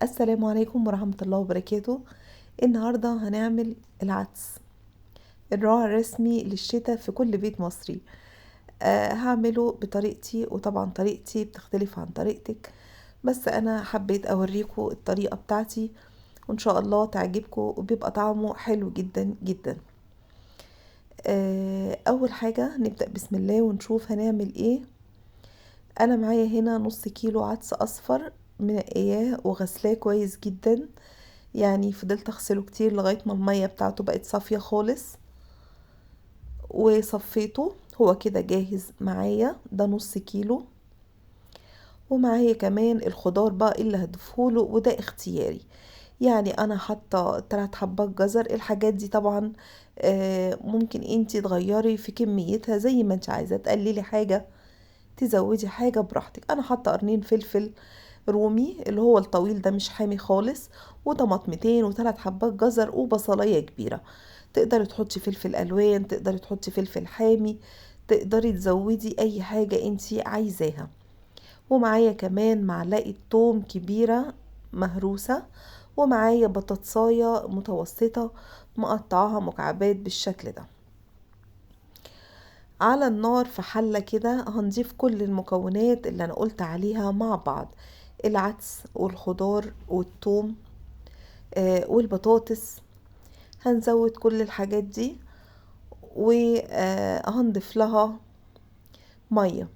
السلام عليكم ورحمة الله وبركاته. النهاردة هنعمل العدس، الراعي الرسمي للشتاء في كل بيت مصري. هعمله بطريقتي، وطبعا طريقتي بتختلف عن طريقتك، بس انا حبيت اوريكم الطريقة بتاعتي وان شاء الله تعجبكم، وبيبقى طعمه حلو جدا جدا. اول حاجة نبدأ بسم الله ونشوف هنعمل ايه. انا معايا هنا نص كيلو عدس اصفر منقياه وغسلاه كويس جدا، يعني فضلت اغسله كتير لغاية ما المية بتاعته بقت صافية خالص وصفيته. هو كده جاهز معايا، ده نص كيلو. ومعايا كمان الخضار بقى اللي هضيفهوله، وده اختياري، يعني انا حاطه 3 حبات جزر. الحاجات دي طبعا ممكن انتي تغيري في كميتها زي ما انت عايزه، تقللي حاجه تزودي حاجه براحتك. انا حاطه قرنين فلفل رومي اللي هو الطويل ده، مش حامي خالص، وطماطمتين و3 حبات جزر وبصلايه كبيره. تقدري تحطي فلفل الوان، تقدري تحطي فلفل حامي، تقدري تزودي اي حاجه انتي عايزاها. ومعايا كمان معلقه توم كبيره مهروسه، ومعايا بطاطسايه متوسطه مقطعاها مكعبات بالشكل ده. على النار في حلة كده هنضيف كل المكونات اللي انا قلت عليها مع بعض، العدس والخضار والثوم والبطاطس. هنزود كل الحاجات دي وهنضيف لها مية،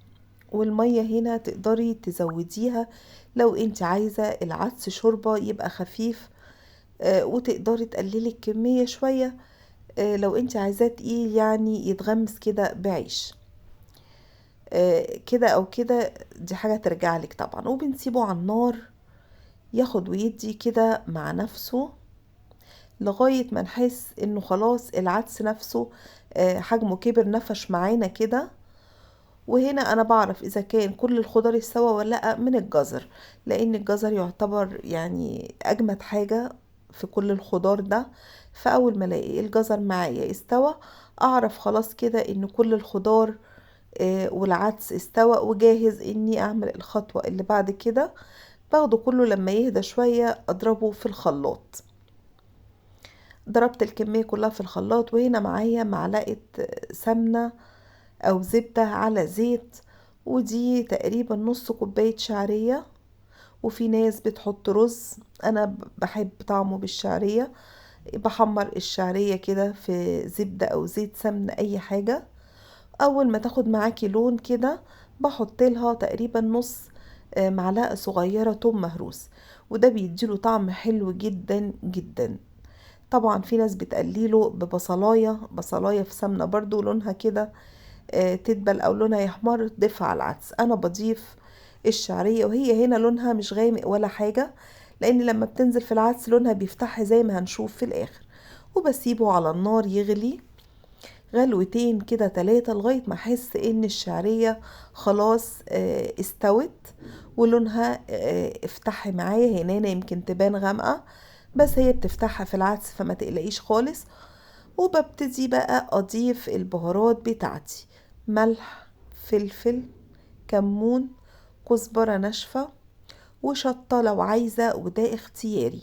والمية هنا تقدري تزوديها لو انت عايزة العدس شوربة يبقى خفيف، وتقدري تقللي الكمية شوية لو انت عايزاه تقيل يعني يتغمس كده بعيش. كده او كده دي حاجة ترجع لك طبعا. وبنسيبه على النار ياخد ويدي كده مع نفسه لغاية ما نحس انه خلاص العدس نفسه حجمه كبر، نفش معانا كده. وهنا انا بعرف اذا كان كل الخضار استوى ولا لا من الجزر، لان الجزر يعتبر يعني اجمد حاجة في كل الخضار ده. فاول ما الاقي الجزر معايا استوى، اعرف خلاص كده ان كل الخضار والعدس استوى وجاهز اني اعمل الخطوة اللي بعد كده. باخده كله لما يهدى شوية اضربه في الخلاط. ضربت الكمية كلها في الخلاط، وهنا معايا معلقة سمنة او زبدة على زيت، ودي تقريبا نص كوباية شعرية. وفي ناس بتحط رز، انا بحب طعمه بالشعرية. بحمر الشعرية كده في زبدة او زيت سمنة اي حاجة. اول ما تاخد معاكي لون كده بحط لها تقريبا نص معلقة صغيرة توم مهروس، وده بيديله طعم حلو جدا جدا. طبعا في ناس بتقليله بصلاية في سمنة برضو لونها كده تدبل او لونها يحمر تضيفها على العدس. انا بضيف الشعرية وهي هنا لونها مش غامق ولا حاجة، لان لما بتنزل في العدس لونها بيفتح زي ما هنشوف في الاخر. وبسيبه على النار يغلي غلوتين كده 3 لغاية ما احس ان الشعرية خلاص استوت ولونها افتح معايا. هنا يمكن تبان غامقة، بس هي بتفتحها في العدس فما تقلقيش خالص. وببتدي بقى اضيف البهارات بتاعتي، ملح، فلفل، كمون، كزبرة ناشفة، وشطة لو عايزة وده اختياري.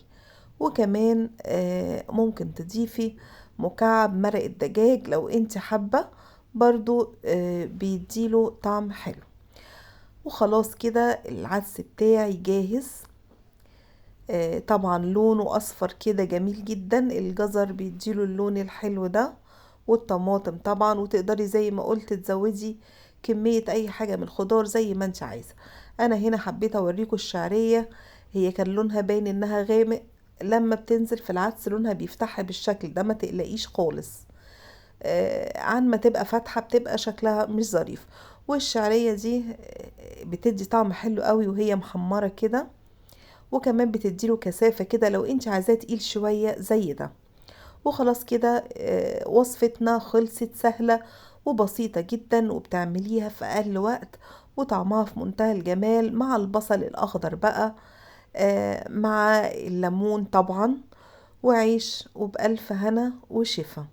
وكمان ممكن تضيفي مكعب مرق الدجاج لو انت حابة، برضو بيديله طعم حلو. وخلاص كده العدس بتاعي جاهز. طبعا لونه اصفر كده جميل جدا، الجزر بيديله اللون الحلو ده، والطماطم طبعا. وتقدري زي ما قلت تزودي كمية اي حاجة من الخضار زي ما انت عايزة. انا هنا حبيت اوريكم الشعرية، هي كان لونها باين انها غامق، لما بتنزل في العدس لونها بيفتحها بالشكل ده، ما تقلقيش خالص. عن ما تبقى فاتحة بتبقى شكلها مش ظريف. والشعرية دي بتدي طعم حلو قوي وهي محمرة كده، وكمان بتديله كثافة كده لو انت عايزاه تقيل شوية زي ده. وخلاص كده وصفتنا خلصت، سهلة وبسيطة جدا، وبتعمليها في أقل وقت، وطعمها في منتهى الجمال مع البصل الأخضر بقى، مع الليمون طبعا، وعيش وبألف هنا وشفا.